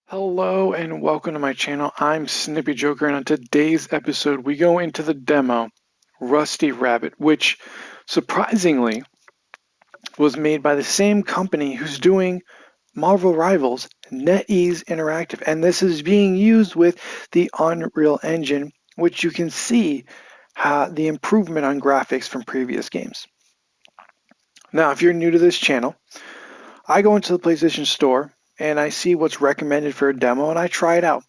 Hello and welcome to my channel. I'm Snippy Joker, and on today's episode we go into the demo Rusty Rabbit, which surprisingly was made by the same company who's doing Marvel Rivals, NetEase Interactive, and this is being used with the Unreal Engine, which you can see the improvement on graphics from previous games. Now, if you're new to this channel, I go into the PlayStation Store and I see what's recommended for a demo and I try it out.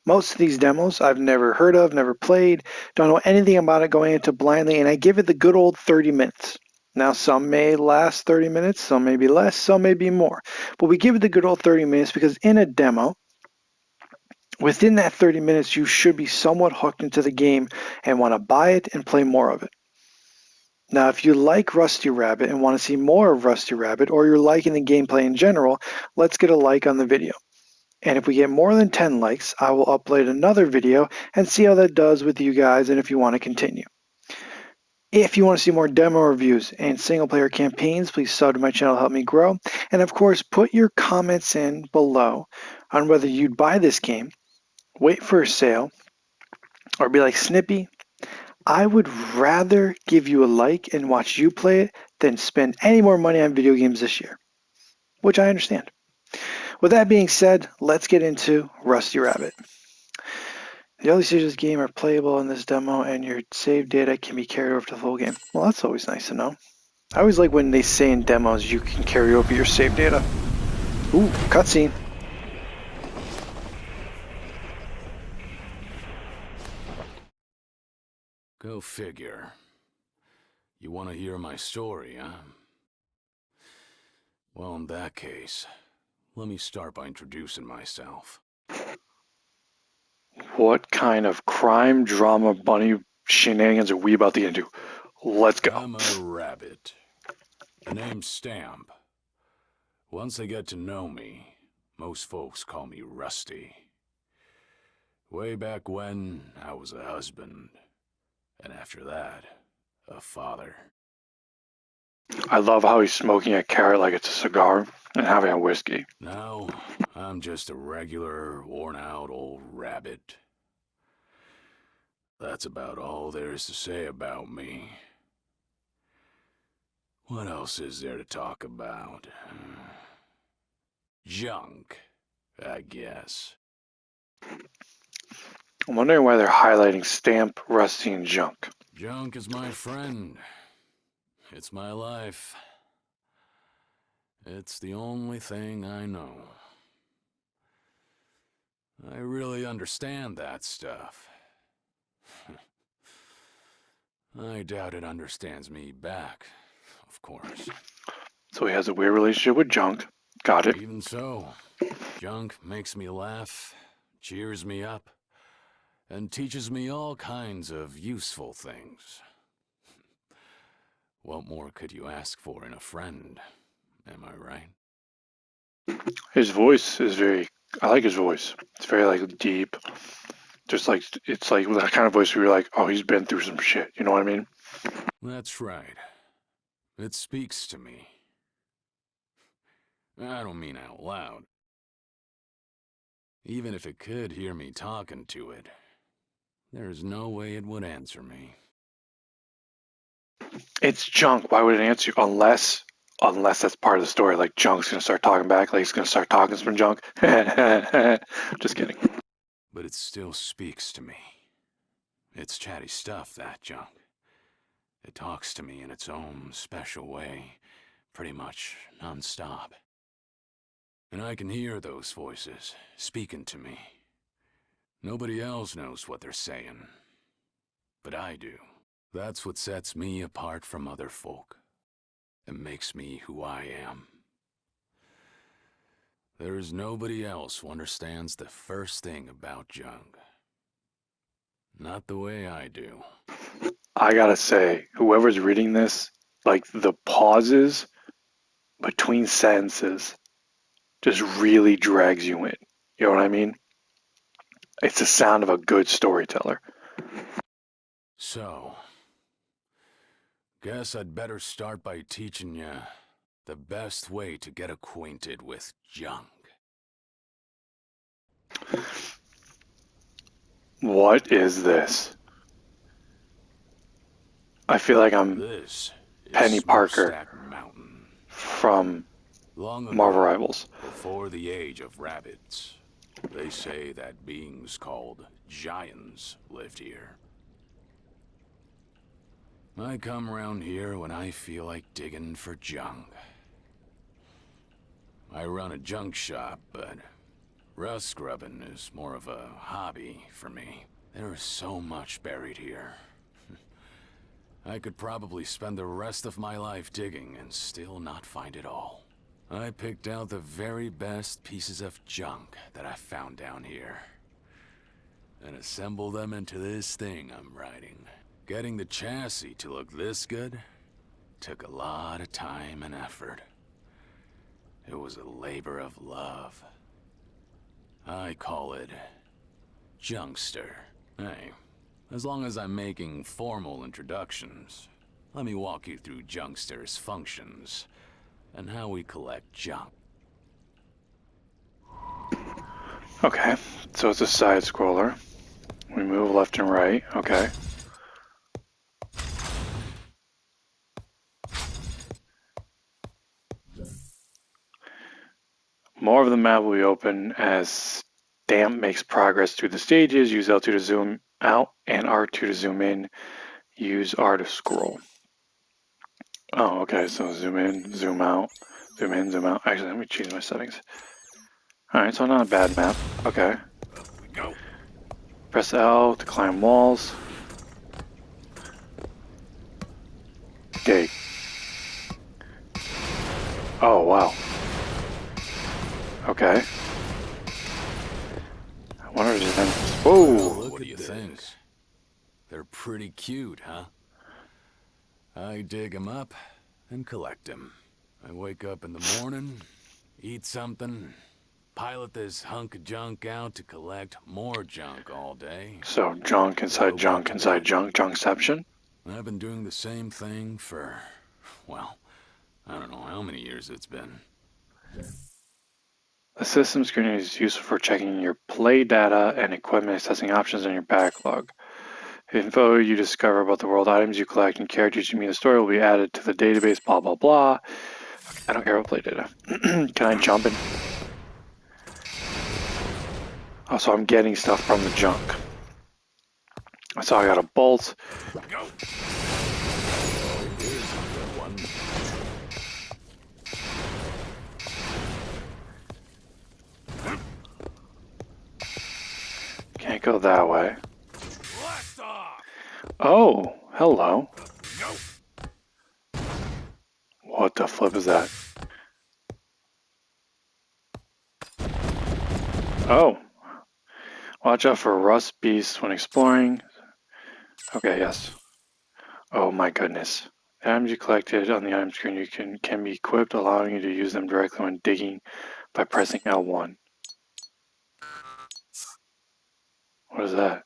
Most of these demos I've never heard of, never played, don't know anything about it going into blindly, and I give it the good old 30 minutes. Now, some may last 30 minutes, some may be less, some may be more. But we give it the good old 30 minutes because in a demo, within that 30 minutes, you should be somewhat hooked into the game and want to buy it and play more of it. Now, if you like Rusty Rabbit and want to see more of Rusty Rabbit, or you're liking the gameplay in general, let's get a like on the video. And if we get more than 10 likes, I will upload another video and see how that does with you guys and if you want to continue. If you want to see more demo reviews and single player campaigns, please sub to my channel to help me grow. And of course, put your comments in below on whether you'd buy this game, wait for a sale, or be like Snippy. I would rather give you a like and watch you play it than spend any more money on video games this year, which I understand. With that being said, let's get into Rusty Rabbit. The early stages of the game are playable in this demo, and your save data can be carried over to the full game. Well, that's always nice to know. I always like when they say in demos you can carry over your save data. Ooh, cutscene. Go figure. You want to hear my story, huh? Well, in that case, let me start by introducing myself. What kind of crime, drama, bunny shenanigans are we about to get into? Let's go. I'm a rabbit. The name's Stamp. Once they get to know me, most folks call me Rusty. Way back when, I was a husband. And after that, a father. I love how he's smoking a carrot like it's a cigar and having a whiskey. Now, I'm just a regular, worn-out old rabbit. That's about all there is to say about me. What else is there to talk about? Junk, I guess. I'm wondering why they're highlighting Stamp, Rusty, and Junk. Junk is my friend. It's my life. It's the only thing I know. I really understand that stuff. I doubt it understands me back, of course. So he has a weird relationship with Junk. Got it. Even so, Junk makes me laugh, cheers me up, and teaches me all kinds of useful things. What more could you ask for in a friend? Am I right? His voice is I like his voice. It's very like deep. Just like, it's like that kind of voice where you're like, oh, he's been through some shit. You know what I mean? That's right. It speaks to me. I don't mean out loud. Even if it could hear me talking to it, there's no way it would answer me. It's Junk. Why would it answer you? Unless that's part of the story. Like Junk's gonna start talking back. Like he's gonna start talking some Junk. Just kidding. But it still speaks to me. It's chatty stuff, that Junk. It talks to me in its own special way, pretty much non-stop. And I can hear those voices speaking to me. Nobody else knows what they're saying, but I do. That's what sets me apart from other folk, and makes me who I am. There is nobody else who understands the first thing about Junk. Not the way I do. I gotta say, whoever's reading this, like the pauses between sentences just really drags you in. You know what I mean? It's the sound of a good storyteller. So, guess I'd better start by teaching you the best way to get acquainted with Junk. What is this? I feel like I'm This is Penny Parker Smokestack Mountain. from Long Marvel ago, Rivals. before the age of rabbits, they say that beings called giants lived here. I come around here when I feel like digging for junk. I run a junk shop, but rust scrubbing is more of a hobby for me. There is so much buried here. I could probably spend the rest of my life digging and still not find it all. I picked out the very best pieces of junk that I found down here and assembled them into this thing I'm riding. Getting the chassis to look this good took a lot of time and effort. It was a labor of love. I call it Junkster. Hey, as long as I'm making formal introductions, let me walk you through Junkster's functions and how we collect junk. Okay, so it's a side scroller. We move left and right. Okay. More of the map will be open as Stamp makes progress through the stages. Use L2 to zoom out and R2 to zoom in. Use R to scroll. Oh, okay, so zoom in, zoom out, zoom in, zoom out. Actually, let me change my settings. Alright, so not a bad map. Okay. Up we go. Press L to climb walls. Gate. Oh, wow. Okay. I wonder if there's any... Whoa! What do you think? They're pretty cute, huh? I dig 'em up and collect 'em. I wake up in the morning, eat something, pilot this hunk of junk out to collect more junk all day. So, junk inside junk inside junk, junkception? I've been doing the same thing for, well, I don't know how many years it's been. The system screen is useful for checking your play data and equipment, assessing options in your backlog. Info you discover about the world, items you collect, and characters you meet in the story will be added to the database, blah, blah, blah. I don't care about play data. Can I jump in? Oh, so I'm getting stuff from the junk. So I got a bolt. Go. Here's a good one. Can't go that way. Blast off. Oh, hello. Go. What the flip is that? Oh. Watch out for rust beasts when exploring. Okay, yes. Oh my goodness. The items you collected on the item screen can be equipped, allowing you to use them directly when digging by pressing L1. What is that?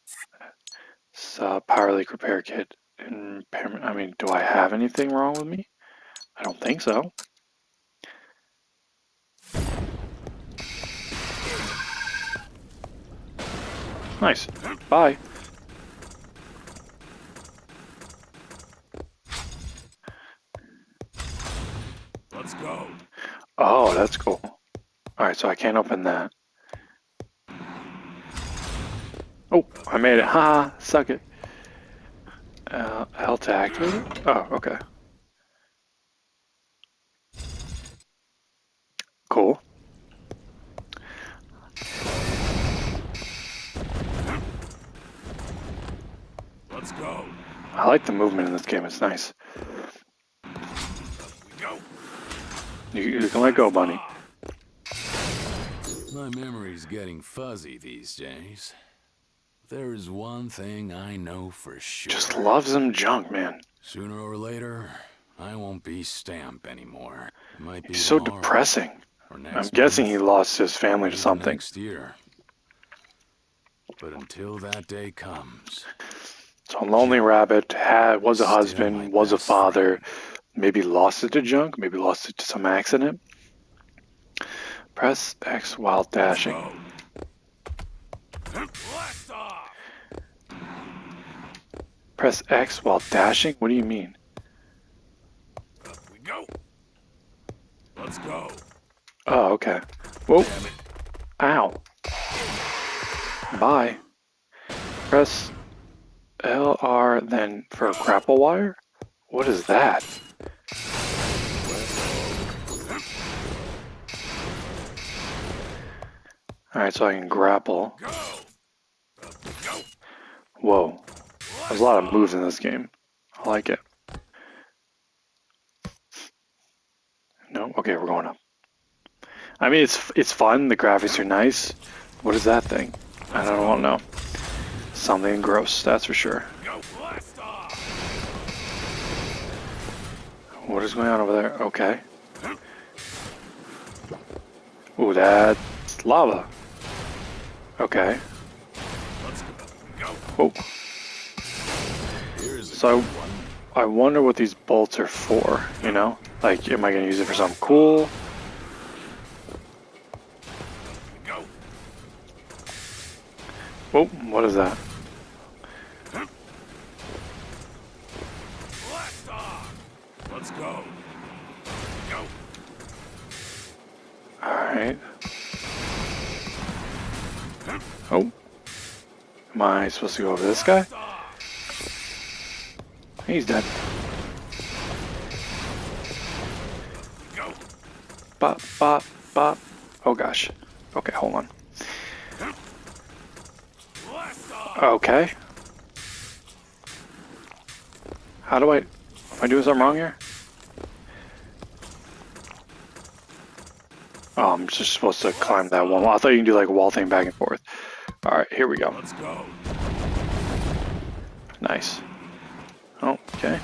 It's a power leak repair kit. Impairment. I mean, do I have anything wrong with me? I don't think so. Nice. Bye. Let's go. Oh, that's cool. Alright, so I can't open that. Oh, I made it. Ha! Suck it. L to activate it? Oh, okay. Cool. Let's go. I like the movement in this game. It's nice. We go. You can let go, bunny. My memory's getting fuzzy these days. There's one thing I know for sure. Just loves some junk, man. Sooner or later, I won't be Stamp anymore. It might be He's so tomorrow, depressing. or I'm next guessing month, he lost his or family to even something. next year. But until that day comes, So a lonely rabbit was a Still my husband, was a best father, friend. maybe lost it to junk, maybe lost it to some accident. Press X while let's dashing. go. Blast off! Press X while dashing? What do you mean? Up we go. Let's go. Oh, okay. Whoa. Damn it. Ow. Bye. Press LR then for grapple wire? What is that? Alright, so I can grapple. Go. Up we go. Whoa. There's a lot of moves in this game. I like it. No? Okay, we're going up. I mean, it's fun. The graphics are nice. What is that thing? I don't know. Something gross, that's for sure. Go. Blast off. What is going on over there? Okay. Ooh, that's lava. Okay. Let's go. Oh. Here's a So good one. I wonder what these bolts are for, you know? Like, am I going to use it for something cool? Go. Oh, what is that? Blast off. Let's go. Go. Alright. Oh. Am I supposed to go over this guy? Blast off. He's dead. Go. Bop, bop, bop. Oh gosh. Okay, hold on. Blast off. Okay. How do am I doing something wrong here? Oh, I'm just supposed to climb that one wall. I thought you can do like a wall thing back and forth. Alright, here we go. Let's go. Nice. Oh, okay.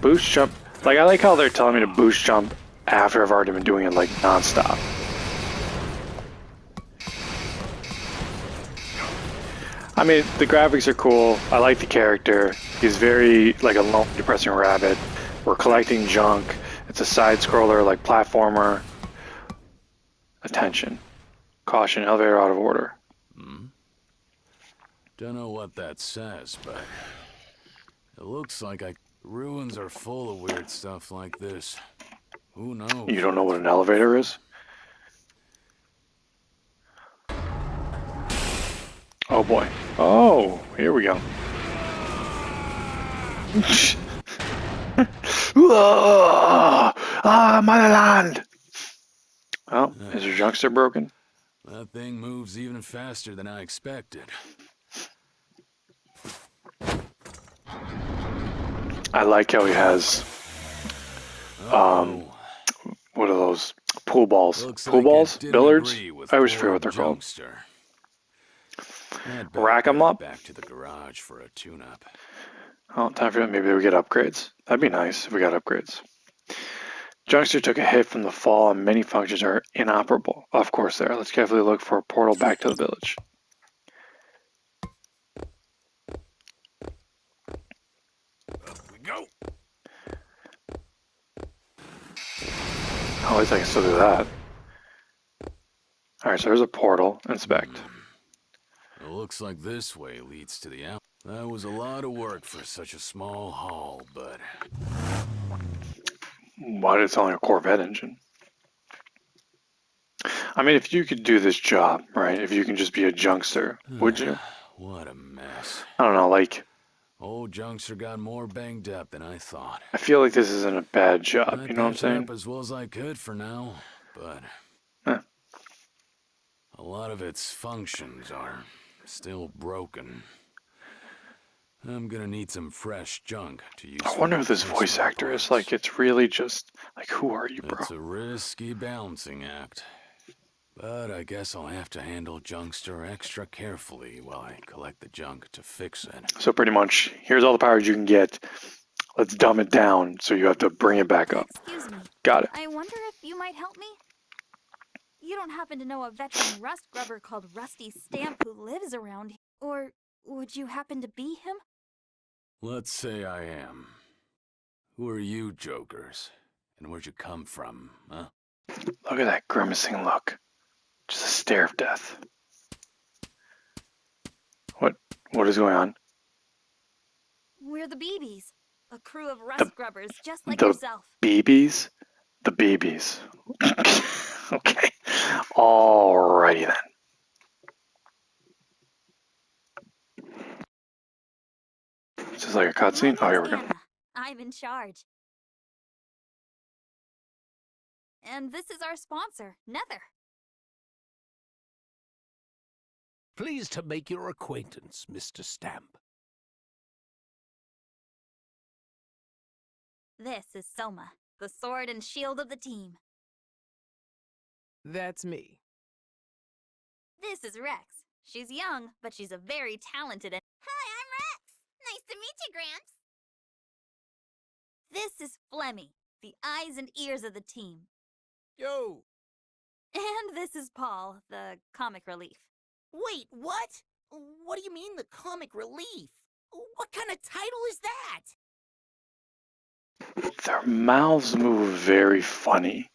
Boost jump. Like, I like how they're telling me to boost jump after I've already been doing it like non-stop. I mean, the graphics are cool. I like the character. He's very, like, a lone, depressing rabbit. We're collecting junk. It's a side-scroller, like, platformer. Attention. Caution, elevator out of order. Don't know what that says, but it looks like ruins are full of weird stuff like this. Who knows? You don't know what an elevator is? Oh boy. Oh, here we go. My land! Oh, is your junkster broken? That thing moves even faster than I expected. I like how he has, Oh, what are those? Pool balls. looks Pool like balls? it didn't Billiards? agree with I always poor forget what they're called. Junkster. I'd better Rack 'em get up? back to the garage for a tune-up. Oh, time for maybe we get upgrades. That'd be nice if we got upgrades. Junkster took a hit from the fall and many functions are inoperable. Of course they are. Let's carefully look for a portal back to the village. Up we go. Oh, at least I can still do that. Alright, so there's a portal. Inspect. It looks like this way leads to the out. That was a lot of work for such a small haul, but Why did it sound like a Corvette engine? I mean, if you could do this job, right? If you can just be a junkster, would you? what a mess. I don't know, like, Old Junkster got more banged up than I thought. I feel like this isn't a bad job, I you know what I'm patched it saying? up as well as I could for now, but Huh. a lot of its functions are still broken. I'm gonna need some fresh junk to use. I wonder who this voice actor is. Like, it's really just, like, who are you, bro? It's a risky balancing act. But I guess I'll have to handle Junkster extra carefully while I collect the junk to fix it. So pretty much, here's all the powers you can get. Let's dumb it down so you have to bring it back up. Excuse me. Got it. I wonder if you might help me? You don't happen to know a veteran rust grubber called Rusty Stamp who lives around here? Or would you happen to be him? Let's say I am. Who are you, jokers? And where'd you come from, huh? Look at that grimacing look. Just a stare of death. What is going on? We're the BBs, a crew of The rust grubbers just like the yourself. BBs? The BBs. Okay. Alrighty then. Is this like a My cutscene? Oh, here name's we go. Anna. I'm in charge. And this is our sponsor, Nether. Pleased to make your acquaintance, Mr. Stamp. This is Soma, the sword and shield of the team. That's me. This is Rex. She's young, but she's a very talented and... Hi, I'm Rex. Nice to meet you, Gramps. This is Flemmy, the eyes and ears of the team. Yo! And this is Paul, the comic relief. Wait, what? What do you mean, the comic relief? What kind of title is that? Their mouths move very funny.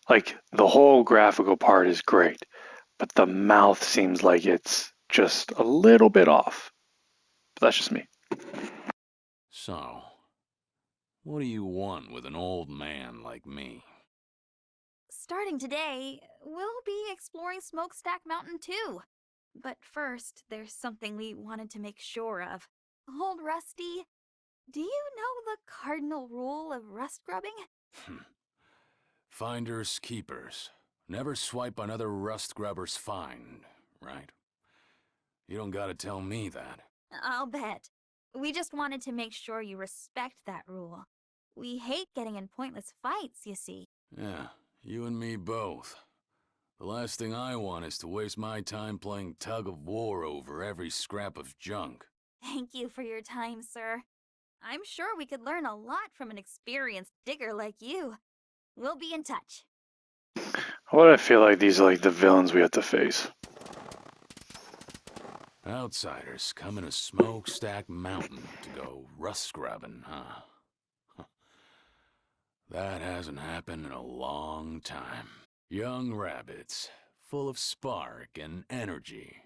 Like, the whole graphical part is great, but the mouth seems like it's just a little bit off. But that's just me. So, what do you want with an old man like me? Starting today, we'll be exploring Smokestack Mountain too. But first, there's something we wanted to make sure of. Old Rusty, do you know the cardinal rule of rust grubbing? Finders keepers. Never swipe another rust grubber's find, right? You don't gotta tell me that. I'll bet. We just wanted to make sure you respect that rule. We hate getting in pointless fights, you see. Yeah, you and me both. The last thing I want is to waste my time playing tug of war over every scrap of junk. Thank you for your time, sir. I'm sure we could learn a lot from an experienced digger like you. We'll be in touch. Why do I feel like these are like the villains we have to face? Outsiders coming to Smokestack Mountain to go rust grubbing, huh? That hasn't happened in a long time. Young rabbits, full of spark and energy.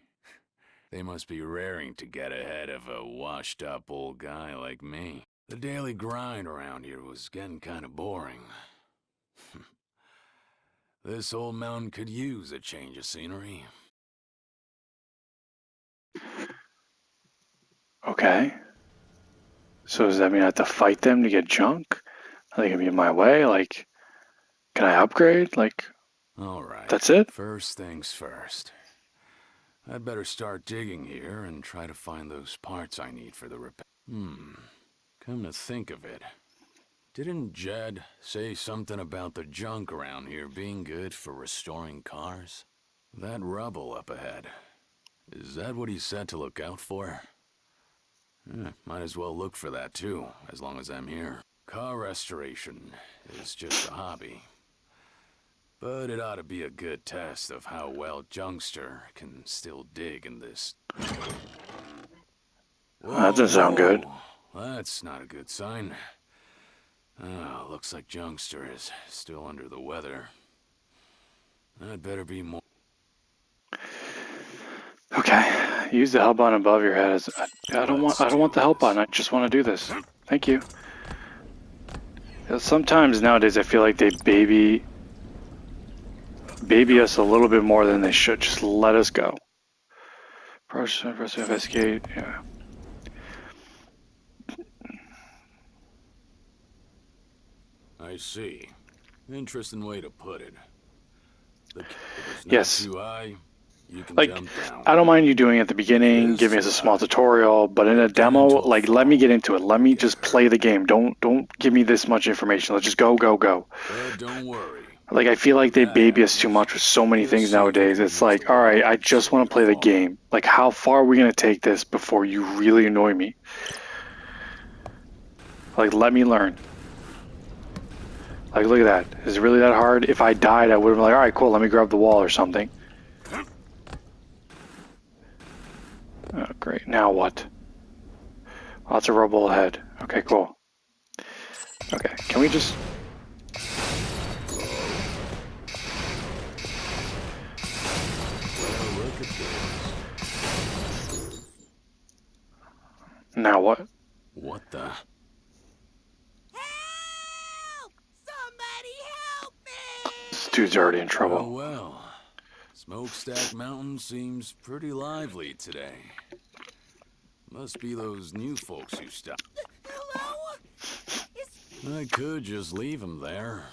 They must be raring to get ahead of a washed-up old guy like me. The daily grind around here was getting kind of boring. This old mountain could use a change of scenery. Okay. So does that mean I have to fight them to get junk? Are they gonna be in my way? Like, can I upgrade? Like, All right. that's it? First things first. I'd better start digging here and try to find those parts I need for the repair. Come to think of it, didn't Jed say something about the junk around here being good for restoring cars? That rubble up ahead, is that what he said to look out for? Might as well look for that too, as long as I'm here. Car restoration is just a hobby. But it ought to be a good test of how well Junkster can still dig in this. Whoa, That doesn't sound good. That's not a good sign. Looks like Junkster is still under the weather. I'd better be more. Okay. Use the help button above your head. I don't want the help button. I just want to do this. Thank you. Sometimes nowadays I feel like they baby us a little bit more than they should. Just let us go. Press to investigate. Yeah. I see. Interesting way to put it. If it's not Yes. too high, you can Like, jump down. I don't mind you doing it at the beginning, giving us a small tutorial, but in a demo, like, let me get into it. Let me just play the game. Don't give me this much information. Let's just go. But don't worry. Like, I feel like they baby us too much with so many things nowadays. It's like, all right, I just want to play the game. Like, how far are we going to take this before you really annoy me? Like, let me learn. Like, look at that. Is it really that hard? If I died, I would have been like, all right, cool, let me grab the wall or something. Oh, great. Now what? Lots of rubble ahead. Okay, cool. Okay, can we just... Well, look at this. Now what? What the? Help! Somebody help me! This dude's already in Well, trouble. well. Smokestack Mountain seems pretty lively today. Must be those new folks who stopped. Hello? I could just leave them there,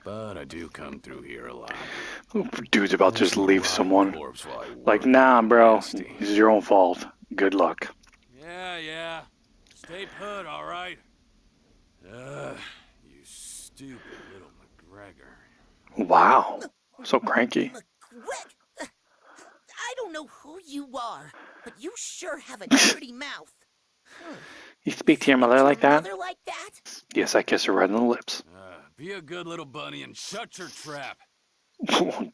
but I do come through here a lot. Dude's about to just leave someone. Like, nah, bro. This Nasty. is your own fault. Good luck. Yeah. Stay put, all right? You stupid little McGregor. Wow. So cranky. Greg, I don't know who you are, but you sure have a dirty mouth. You speak to your mother like that? Mother like that? Yes, I kiss her right on the lips. Be a good little bunny and shut your trap.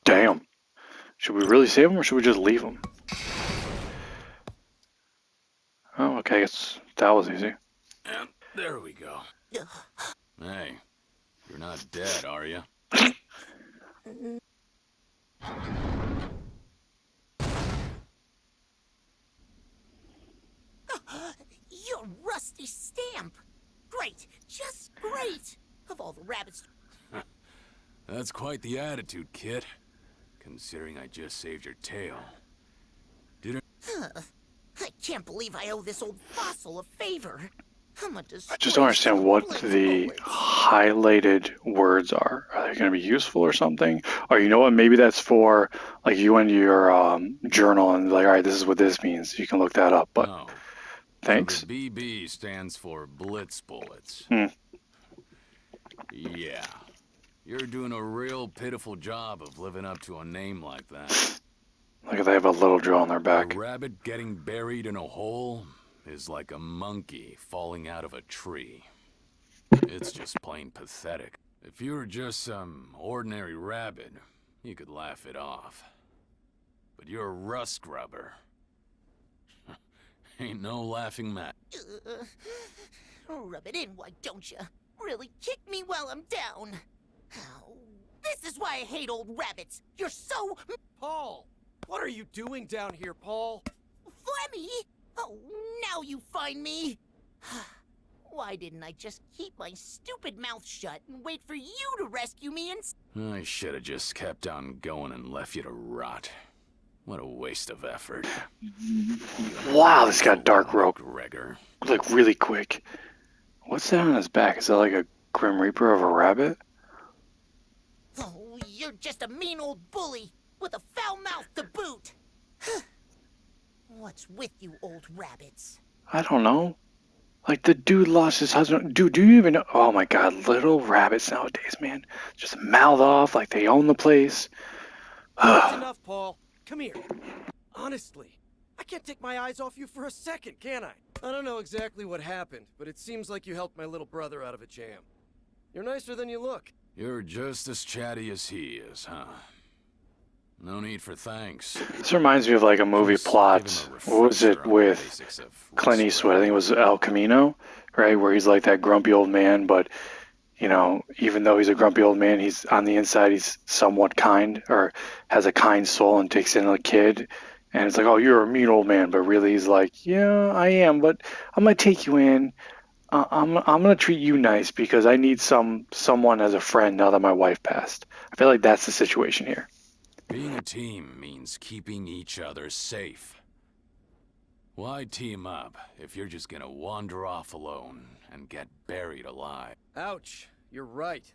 Damn. Should we really save him or should we just leave him? Oh, okay, I guess that was easy. And there we go. Hey, you're not dead, are you? You're Rusty Stamp. Great, just great. Of all the rabbits. That's quite the attitude, kid. Considering I just saved your tail. I can't believe I owe this old fossil a favor. I'm a I just don't understand what the highlighted words are. Are they going to be useful or something? Or you know what? Maybe that's for like you and your journal and like, all right, this is what this means. You can look that up. But No. thanks. So the BB stands for Blitz Bullets. Yeah. You're doing a real pitiful job of living up to a name like that. Like they have a little drill on their back. A rabbit getting buried in a hole is like a monkey falling out of a tree. It's just plain pathetic. If you were just some ordinary rabbit, you could laugh it off. But you're a rust grubber. Ain't no laughing matter. Rub it in, why don't you? Really kick me while I'm down. Oh, this is why I hate old rabbits. You're so... Paul! What are you doing down here, Paul? Flemmy! Oh, now you find me. Why didn't I just keep my stupid mouth shut and wait for you to rescue me and... I should have just kept on going and left you to rot. What a waste of effort. Wow, this got dark real, Gregor. like really quick. What's that on his back? Is that like a Grim Reaper of a rabbit? Oh, you're just a mean old bully with a foul mouth to boot. What's with you old rabbits? I don't know. Like the dude lost his husband. Dude, do you even know? Oh my god, little rabbits nowadays, man. Just mouth off like they own the place. That's enough, Paul. Come here. Honestly, I can't take my eyes off you for a second, can I? I don't know exactly what happened, but it seems like you helped my little brother out of a jam. You're nicer than you look. You're just as chatty as he is, huh? No need for thanks. This reminds me of like a movie Just plot. give him a What was it refresher on the with basics of Clint rust Eastwood? I think it grubber. was El Camino, right? Where he's like that grumpy old man, but you know, even though he's a grumpy old man, he's on the inside, he's somewhat kind or has a kind soul and takes in a kid. And it's like, oh, you're a mean old man, but really he's like, yeah, I am, but I'm gonna take you in. I'm gonna treat you nice because I need someone as a friend now that my wife passed. I feel like that's the situation here. Being a team means keeping each other safe. Why team up if you're just gonna wander off alone and get buried alive? Ouch. You're right.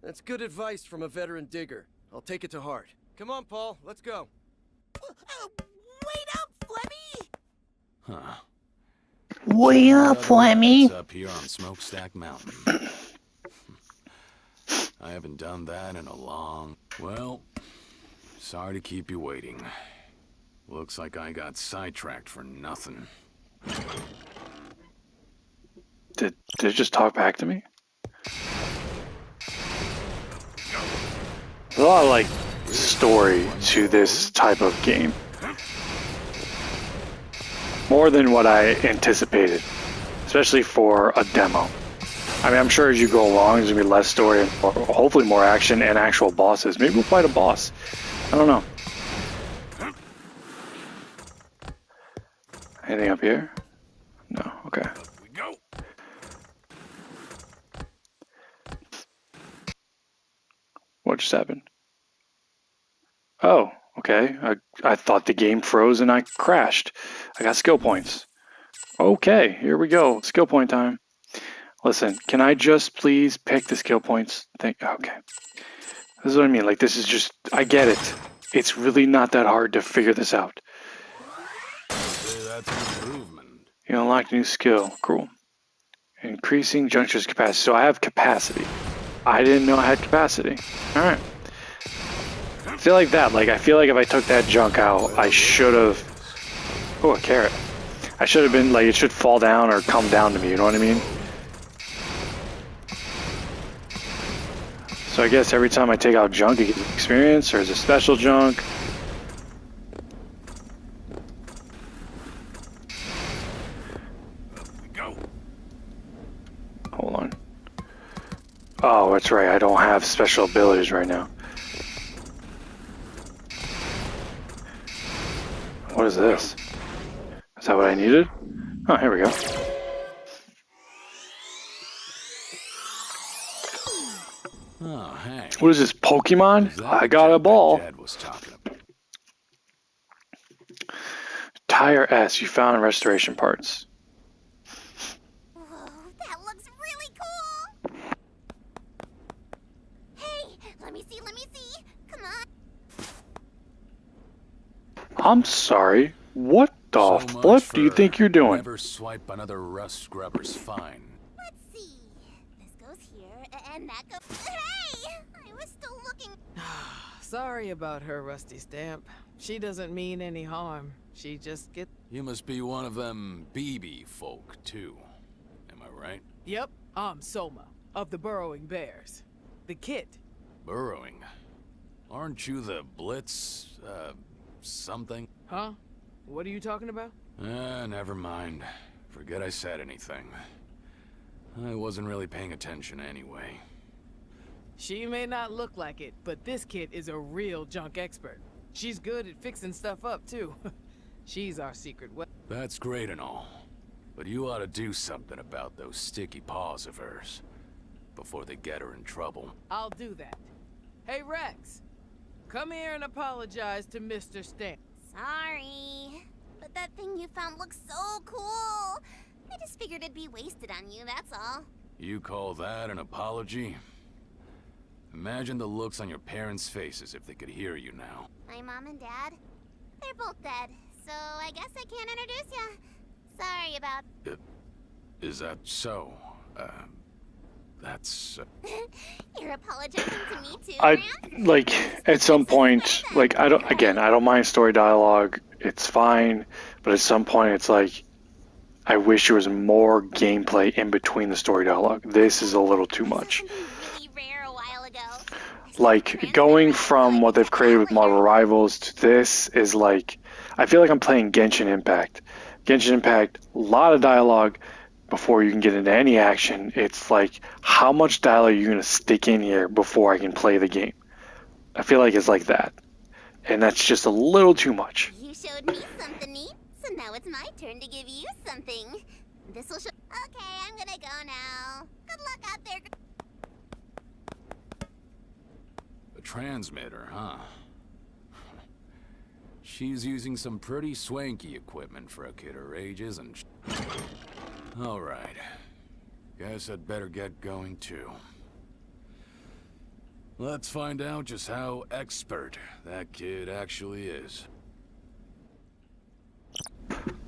That's good advice from a veteran digger. I'll take it to heart. Come on, Paul. Let's go. Wait up, Flemmy! Huh. Way up, Flemmy. It's up here on Smokestack Mountain. I haven't done that in a long... Well, sorry to keep you waiting. Looks like I got sidetracked for nothing. Did it just talk back to me? There's a lot of like story to this type of game. More than what I anticipated, especially for a demo. I mean, I'm sure as you go along, there's gonna be less story and hopefully more action and actual bosses. Maybe we'll fight a boss. I don't know. Anything up here? happened? Oh, okay. I thought the game froze and I crashed. I got skill points. Okay, here we go. Skill point time. Listen, can I just please pick the skill points thing? Okay. This is what I mean. Like, this is just, I get it. It's really not that hard to figure this out. That's an improvement. You unlocked a new skill. Cool. Increasing junctures capacity. So I have capacity. I didn't know I had capacity. Alright. I feel like that. Like, I feel like if I took that junk out, I should have... Oh, a carrot. I should have been, like, it should fall down or come down to me, you know what I mean? So I guess every time I take out junk, it gets experience, or is it special junk? Go. Hold on. Oh, that's right. I don't have special abilities right now. What is this? Is that what I needed? Oh, here we go. Oh, hey. What is this, Pokemon? Is that I the got a junk that ball. Jed was talking about? Tire S, you found restoration parts. Whoa, that looks really cool! Hey, let me see, Come on. I'm sorry. What the So flip much do you for think you're doing? Never swipe another rust scrubber's fine. Let's see. This goes here, and that goes... Hey! I was still looking... Sorry about her, Rusty Stamp. She doesn't mean any harm. She just gets... You must be one of them BB folk, too. Am I right? Yep, I'm Soma, of the Burrowing Bears. The kid. Burrowing. Aren't you the Blitz, something? Huh? What are you talking about? Never mind. Forget I said anything. I wasn't really paying attention anyway. She may not look like it, but this kid is a real junk expert. She's good at fixing stuff up, too. She's our secret weapon. That's great and all. But you ought to do something about those sticky paws of hers. Before they get her in trouble. I'll do that. Hey, Rex. Come here and apologize to Mr. Stamp. Sorry. But that thing you found looks so cool. I just figured it'd be wasted on you, that's all. You call that an apology? Imagine the looks on your parents' faces if they could hear you now. My mom and dad, they're both dead, so I guess I can't introduce you. Sorry about... Is that so? That's... You're apologizing to me too, I, Grant? like, at some point, like, I don't mind story dialogue. It's fine. But at some point, it's like, I wish there was more gameplay in between the story dialogue. This is a little too much. Really rare a while ago. Like, going from what they've created with Marvel Rivals to this is like, I feel like I'm playing Genshin Impact. Genshin Impact, a lot of dialogue before you can get into any action. It's like, how much dialogue are you going to stick in here before I can play the game? I feel like it's like that. And that's just a little too much. You showed me something neat, so now it's my turn to give you something. This will show... Okay, I'm gonna go now. Good luck out there. a transmitter, huh? She's using some pretty swanky equipment for a kid her age, isn't she? Alright. Guess I'd better get going too. Let's find out just how expert that kid actually is.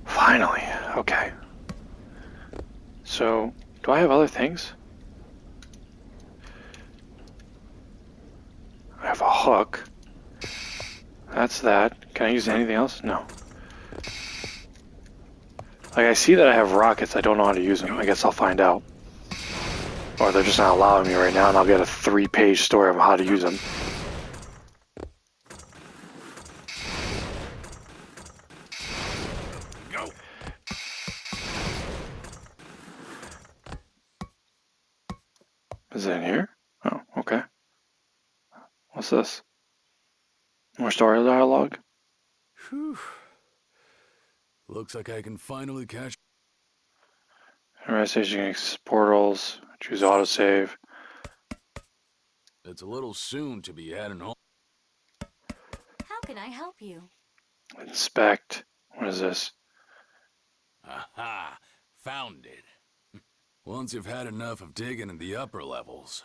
Finally. Okay. So, do I have other things? I have a hook. That's that. Can I use anything else? No. Like, I see that I have rockets. I don't know how to use them. I guess I'll find out. Or they're just not allowing me right now, and I'll get a 3-page story of how to use them. Go! Is it in here? Oh, okay. What's this? More story dialogue? Whew. Looks like I can finally catch... Investigation portals. Choose autosave. It's a little soon to be heading home. How can I help you? Inspect. What is this? Aha! Found it. Once you've had enough of digging in the upper levels,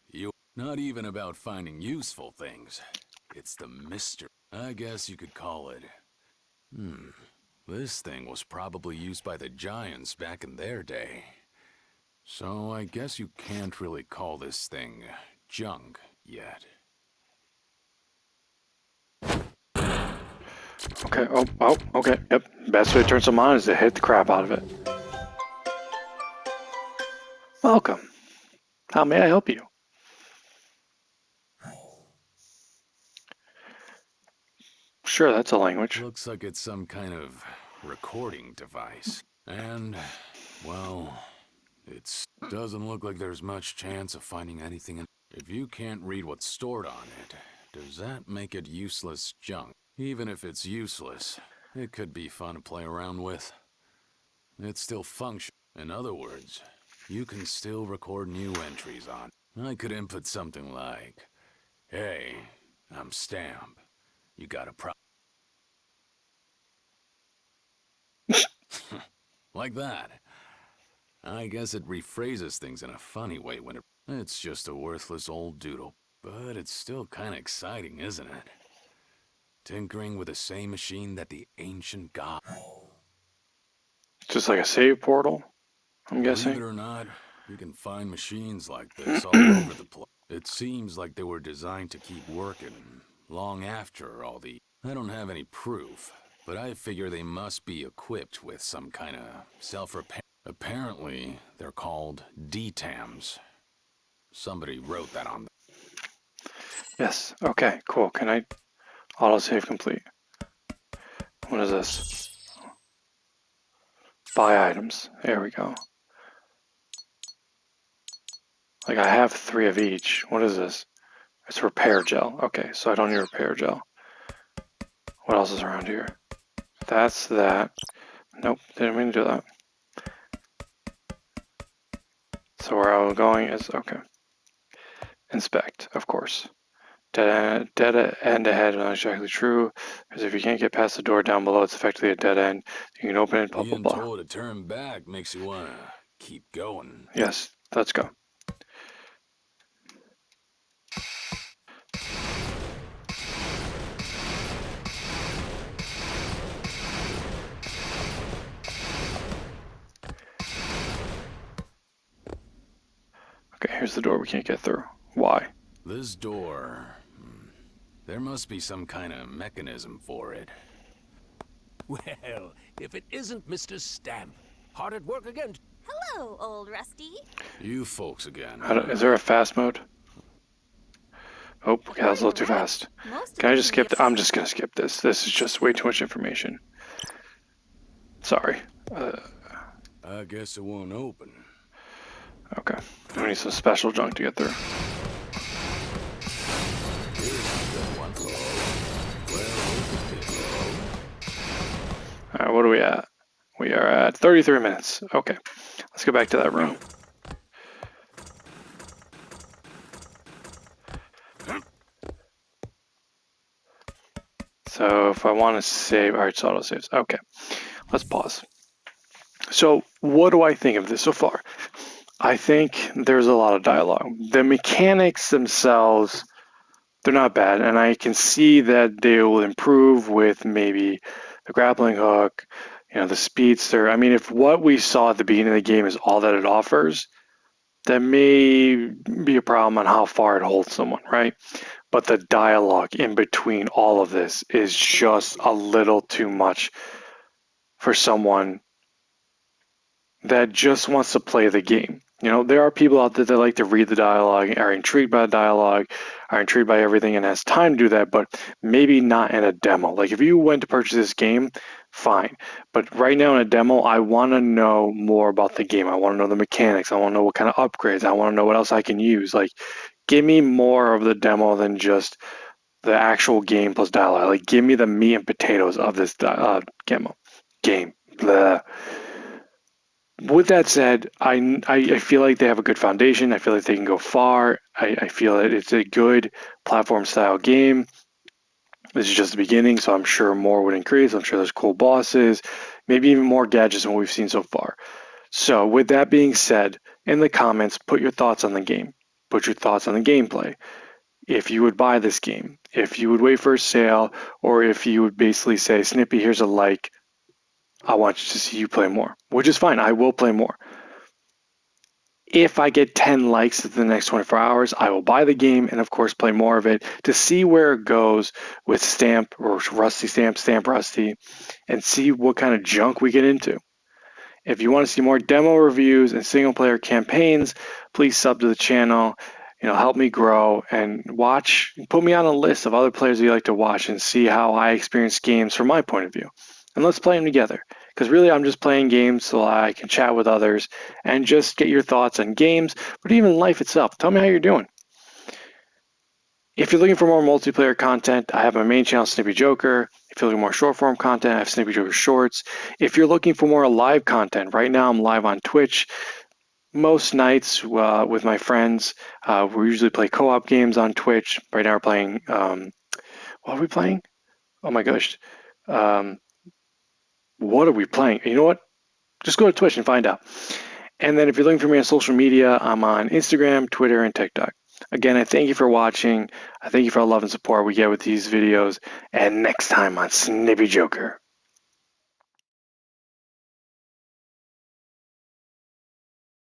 you're not even about finding useful things. It's the mystery. I guess you could call it. This thing was probably used by the giants back in their day. So I guess you can't really call this thing junk yet. Okay, oh, okay, yep. Best way to turn someone on is to hit the crap out of it. Welcome. How may I help you? Sure, that's a language. Looks like it's some kind of recording device. And, well, it doesn't look like there's much chance of finding anything in. If you can't read what's stored on it, does that make it useless junk? Even if it's useless, it could be fun to play around with. It still functions. In other words, you can still record new entries on it. I could input something like, "Hey, I'm Stamp. You got a problem?" Like that. I guess it rephrases things in a funny way when it's just a worthless old doodle. But it's still kind of exciting, isn't it? Tinkering with the same machine that the ancient god. Just like a save portal, I'm guessing. Believe it or not, you can find machines like this all over the place. It seems like they were designed to keep working long after all the... I don't have any proof, but I figure they must be equipped with some kind of self-repair. Apparently, they're called DTAMs. Somebody wrote that on them. Yes, okay, cool. Can I autosave complete? What is this? Buy items. There we go. Like I have 3 of each. What is this? It's repair gel. Okay, so I don't need repair gel. What else is around here? That's that. Nope, didn't mean to do that. So where I was going is, okay. Inspect, of course. Dead end ahead is not exactly true, because if you can't get past the door down below, it's effectively a dead end. You can open it, blah, blah, Being blah. told to turn back makes you want to keep going. Yes, let's go. Okay, here's the door we can't get through. Why? This door... there must be some kind of mechanism for it. Well, if it isn't Mr. Stamp, hard at work again. Hello, old Rusty. You folks again. Is there a fast mode? Oh, okay, that was a little too fast. Can I just skip? I'm just gonna skip this. This is just way too much information. Sorry. I guess it won't open. Okay. We need some special junk to get through. Alright, what are we at? We are at 33 minutes. Okay. Let's go back to that room. So if I want to save, alright, it's auto saves. Okay. Let's pause. So what do I think of this so far? I think there's a lot of dialogue. The mechanics themselves, they're not bad, and I can see that they will improve with maybe the grappling hook, the speedster. I mean, if what we saw at the beginning of the game is all that it offers, that may be a problem on how far it holds someone, right? But the dialogue in between all of this is just a little too much for someone that just wants to play the game. There are people out there that like to read the dialogue, are intrigued by the dialogue, are intrigued by everything, and has time to do that, but maybe not in a demo. Like, if you went to purchase this game, fine. But right now in a demo, I want to know more about the game. I want to know the mechanics. I want to know what kind of upgrades. I want to know what else I can use. Like, give me more of the demo than just the actual game plus dialogue. Like, give me the meat and potatoes of this game. Blah. with that said, I feel like they have a good foundation. I feel like they can go far. I feel that it's a good platform style game. This is just the beginning, so I'm sure more would increase. I'm sure there's cool bosses, maybe even more gadgets than what we've seen so far. So with that being said, in the comments, put your thoughts on the game. Put your thoughts on the gameplay. If you would buy this game, if you would wait for a sale, or if you would basically say, Snippy, here's a like, I want you to see you play more, which is fine. I will play more. If I get 10 likes in the next 24 hours, I will buy the game and, of course, play more of it to see where it goes with Stamp or Rusty Stamp, Stamp Rusty, and see what kind of junk we get into. If you want to see more demo reviews and single-player campaigns, please sub to the channel. Help me grow and put me on a list of other players you like to watch and see how I experience games from my point of view. And let's play them together. Because really, I'm just playing games so I can chat with others and just get your thoughts on games, but even life itself. Tell me how you're doing. If you're looking for more multiplayer content, I have my main channel, Snippy Joker. If you're looking for more short form content, I have Snippy Joker Shorts. If you're looking for more live content, right now I'm live on Twitch. Most nights with my friends, we usually play co-op games on Twitch. Right now we're playing, what are we playing? Oh my gosh. What are we playing? You know what? Just go to Twitch and find out. And then if you're looking for me on social media, I'm on Instagram, Twitter, and TikTok. Again, I thank you for watching. I thank you for all the love and support we get with these videos. And next time on Snippy Joker.